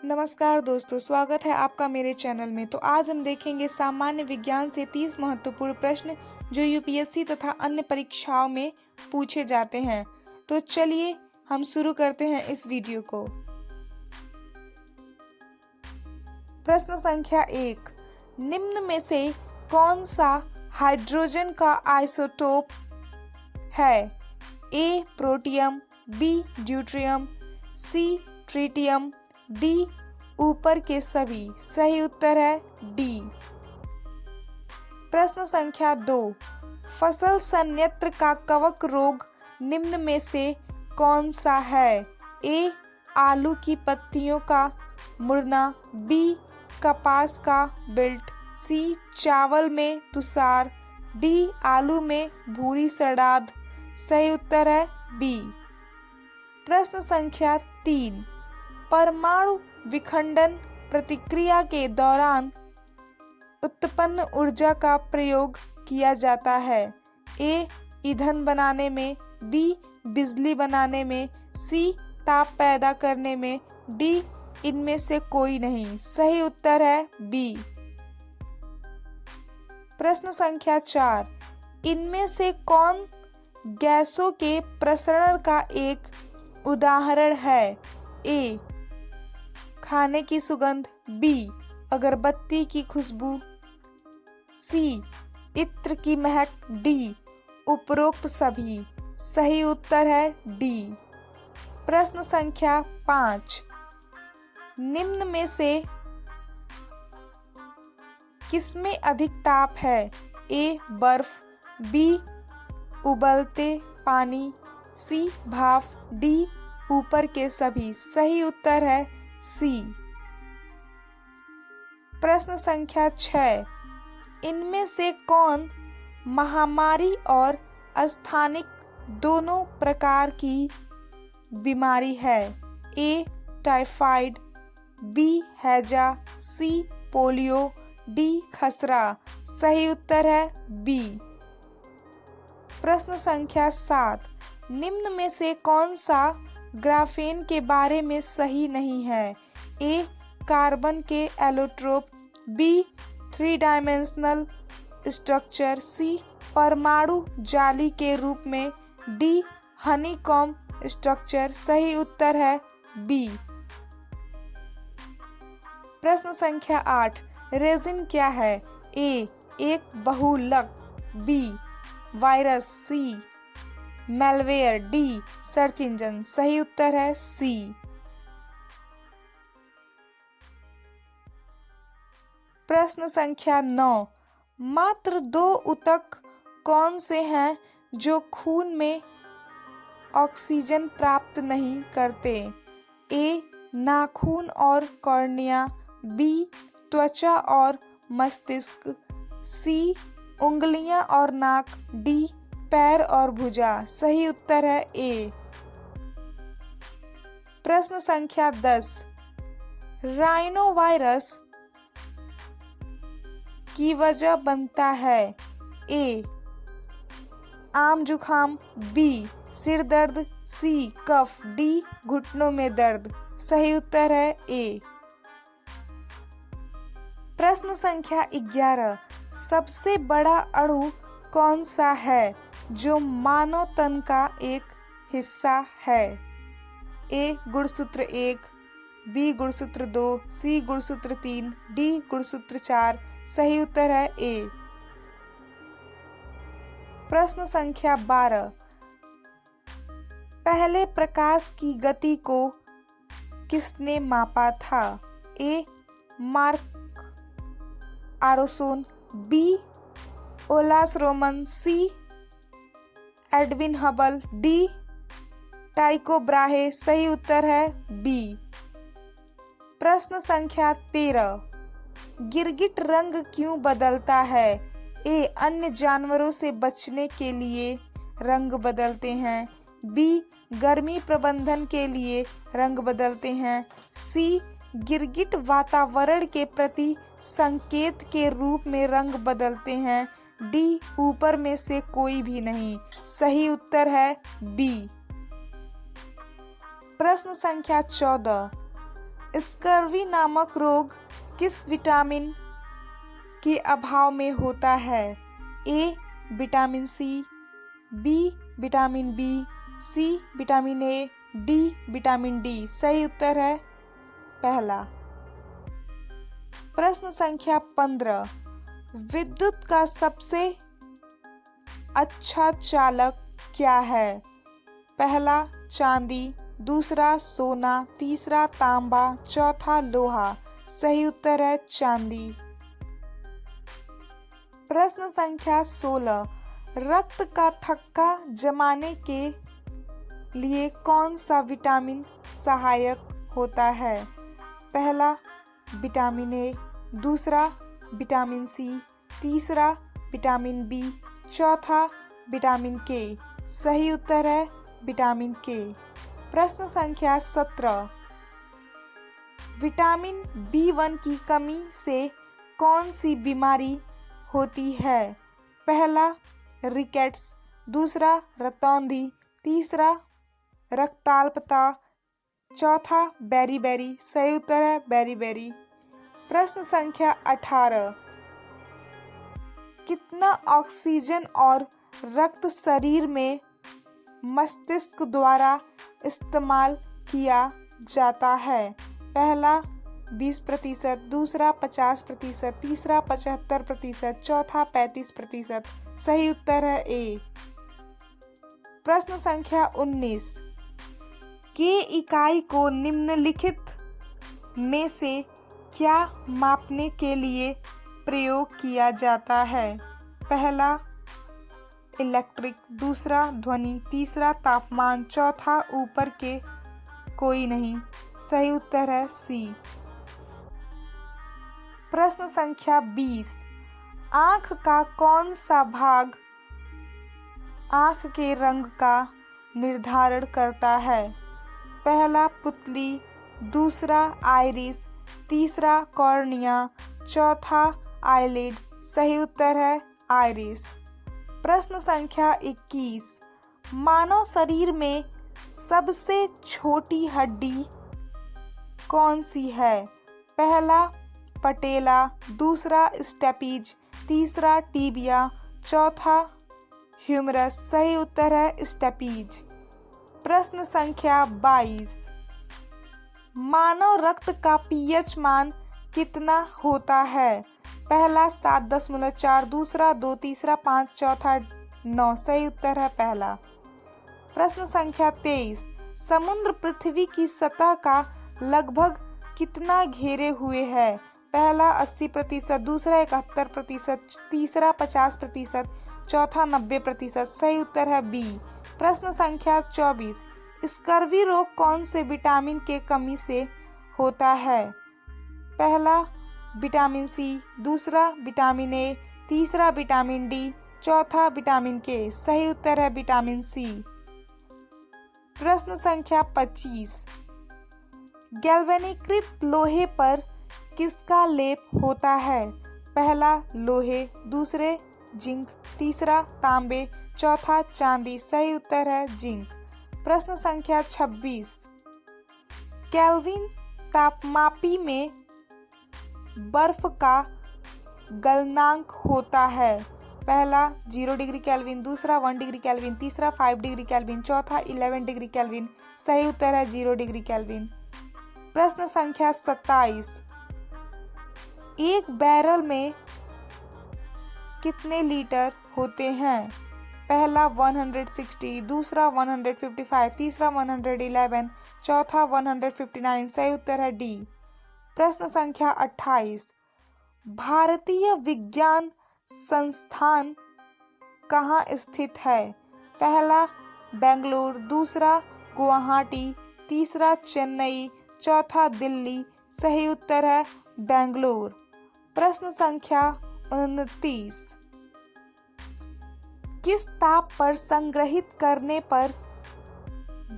नमस्कार दोस्तों, स्वागत है आपका मेरे चैनल में। तो आज हम देखेंगे सामान्य विज्ञान से 30 महत्वपूर्ण प्रश्न जो यूपीएससी तथा अन्य परीक्षाओं में पूछे जाते हैं। तो चलिए हम शुरू करते हैं इस वीडियो को। प्रश्न संख्या 1, निम्न में से कौन सा हाइड्रोजन का आइसोटोप है? ए प्रोटियम, बी ड्यूट्रियम, सी ट्रिटियम, डी ऊपर के सभी। सही उत्तर है डी। प्रश्न संख्या 2, फसल संयंत्र का कवक रोग निम्न में से कौन सा है? ए आलू की पत्तियों का मुड़ना, बी कपास का बिल्ट, सी चावल में तुषार, डी आलू में भूरी सड़ाद। सही उत्तर है बी। प्रश्न संख्या 3, परमाणु विखंडन प्रतिक्रिया के दौरान उत्पन्न ऊर्जा का प्रयोग किया जाता है? ए ईंधन बनाने में, बी बिजली बनाने में, सी ताप पैदा करने में, डी इनमें से कोई नहीं। सही उत्तर है बी। प्रश्न संख्या 4, इनमें से कौन गैसों के प्रसरण का एक उदाहरण है? ए खाने की सुगंध, बी अगरबत्ती की खुशबू, सी इत्र की महक, डी उपरोक्त सभी। सही उत्तर है डी। प्रश्न संख्या 5, निम्न में से किसमें अधिक ताप है? ए बर्फ, बी उबलते पानी, सी भाप, डी ऊपर के सभी। सही उत्तर है सी। प्रश्न संख्या 6, इनमें से कौन महामारी और स्थानिक दोनों प्रकार की बीमारी है? ए टाइफाइड, बी हैजा, सी पोलियो, डी खसरा। सही उत्तर है बी। प्रश्न संख्या 7, निम्न में से कौन सा ग्राफेन के बारे में सही नहीं है? ए कार्बन के एलोट्रोप, बी 3 डायमेंशनल स्ट्रक्चर, सी परमाणु जाली के रूप में, डी हनीकॉम्ब स्ट्रक्चर। सही उत्तर है बी। प्रश्न संख्या 8, रेजिन क्या है? ए एक बहुलक, बी वायरस, सी मैलवेयर, डी सर्च इंजन। सही उत्तर है सी। प्रश्न संख्या 9, मात्र 2 ऊतक कौन से हैं जो खून में ऑक्सीजन प्राप्त नहीं करते? ए नाखून और कॉर्निया, बी त्वचा और मस्तिष्क, सी उंगलियां और नाक, डी पैर और भुजा। सही उत्तर है ए। प्रश्न संख्या 10, राइनो वायरस की वजह बनता है? ए आम जुखाम, बी सिर दर्द, सी कफ, डी घुटनों में दर्द। सही उत्तर है ए। प्रश्न संख्या 11, सबसे बड़ा अणु कौन सा है जो मानव तन का एक हिस्सा है? ए गुणसूत्र 1, बी गुणसूत्र 2, सी गुणसूत्र 3, डी गुणसूत्र 4। सही उत्तर है ए। प्रश्न संख्या 12, पहले प्रकाश की गति को किसने मापा था? ए मार्क आरोसोन, बी ओलास रोमन, सी एडविन हबल, डी टाइको ब्राहे। सही उत्तर है बी। प्रश्न संख्या 13, गिरगिट रंग क्यों बदलता है? ए अन्य जानवरों से बचने के लिए रंग बदलते हैं, बी गर्मी प्रबंधन के लिए रंग बदलते हैं, सी गिरगिट वातावरण के प्रति संकेत के रूप में रंग बदलते हैं, डी ऊपर में से कोई भी नहीं। सही उत्तर है बी। प्रश्न संख्या 14, स्कर्वी नामक रोग किस विटामिन के अभाव में होता है? A vitamin C, B vitamin B, C vitamin A, D vitamin D. सही उत्तर है पहला। प्रश्न संख्या 15, विद्युत का सबसे अच्छा चालक क्या है? पहला चांदी, दूसरा सोना, तीसरा तांबा, चौथा लोहा। सही उत्तर है चांदी। प्रश्न संख्या 16, रक्त का थक्का जमाने के लिए कौन सा विटामिन सहायक होता है? पहला विटामिन ए, दूसरा विटामिन सी, तीसरा विटामिन बी, चौथा विटामिन के। सही उत्तर है विटामिन के। प्रश्न संख्या 17, विटामिन B1 की कमी से कौन सी बीमारी होती है? पहला रिकेट्स, दूसरा रतौंधी, तीसरा रक्ताल्पता, चौथा बेरी। सही उत्तर है बेरी। प्रश्न संख्या 18, कितना ऑक्सीजन और रक्त शरीर में मस्तिष्क द्वारा इस्तेमाल किया जाता है? पहला 20%, दूसरा 50%, तीसरा 75%, चौथा 35%। सही उत्तर है ए। प्रश्न संख्या 19, के इकाई को निम्नलिखित में से क्या मापने के लिए प्रयोग किया जाता है? पहला इलेक्ट्रिक, दूसरा ध्वनि, तीसरा तापमान, चौथा ऊपर के कोई नहीं। सही उत्तर है सी। प्रश्न संख्या 20, आँख का कौन सा भाग आँख के रंग का निर्धारण करता है? पहला पुतली, दूसरा आइरिस, तीसरा कॉर्निया, चौथा आईलिड। सही उत्तर है आइरिस। प्रश्न संख्या 21, मानव शरीर में सबसे छोटी हड्डी कौन सी है? पहला पटेला, दूसरा स्टेपीज, तीसरा टीबिया, चौथा ह्यूमरस। सही उत्तर है स्टेपीज। प्रश्न संख्या 22, मानव रक्त का पीएच मान कितना होता है? पहला 7.4, दूसरा 2, तीसरा 5, चौथा 9। सही उत्तर है पहला। प्रश्न संख्या 23, समुद्र पृथ्वी की सतह का लगभग कितना घेरे हुए है? पहला 80%, दूसरा 71%, तीसरा 50%, चौथा 90%। सही उत्तर है बी। प्रश्न संख्या 24, स्कर्वी रोग कौन से विटामिन के कमी से होता है? पहला विटामिन सी, दूसरा विटामिन ए, तीसरा विटामिन डी, चौथा विटामिन के। सही उत्तर है विटामिन सी। प्रश्न संख्या 25, गैल्वेनीकृत लोहे पर किसका लेप होता है? पहला लोहे, दूसरे जिंक, तीसरा तांबे, चौथा चांदी। सही उत्तर है जिंक। प्रश्न संख्या 26, केल्विन तापमापी में बर्फ का गलनांक होता है? पहला 0 डिग्री केल्विन, दूसरा 1 डिग्री केल्विन, तीसरा 5 डिग्री केल्विन, चौथा 11 डिग्री केल्विन। सही उत्तर है 0 डिग्री केल्विन। प्रश्न संख्या 27, एक बैरल में कितने लीटर होते हैं? पहला 160, दूसरा 155, तीसरा 111, चौथा 159। सही उत्तर है डी। प्रश्न संख्या 28, भारतीय विज्ञान संस्थान कहाँ स्थित है? पहला बेंगलुरु, दूसरा गुवाहाटी, तीसरा चेन्नई, चौथा दिल्ली। सही उत्तर है बेंगलुरु। प्रश्न संख्या 29, किस ताप पर संग्रहित करने पर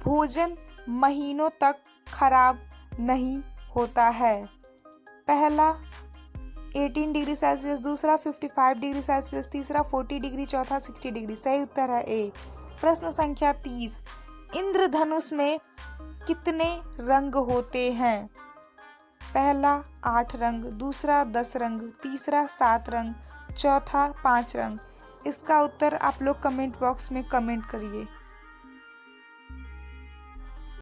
भोजन महीनों तक खराब नहीं होता है? पहला 18 डिग्री सेल्सियस, दूसरा 55 डिग्री सेल्सियस, तीसरा 40 डिग्री, चौथा 60 डिग्री। सही उत्तर है ए। प्रश्न संख्या 30, इंद्रधनुष में कितने रंग होते हैं? पहला 8 रंग, दूसरा 10 रंग, तीसरा 7 रंग, चौथा 5 रंग। इसका उत्तर आप लोग कमेंट बॉक्स में कमेंट करिए।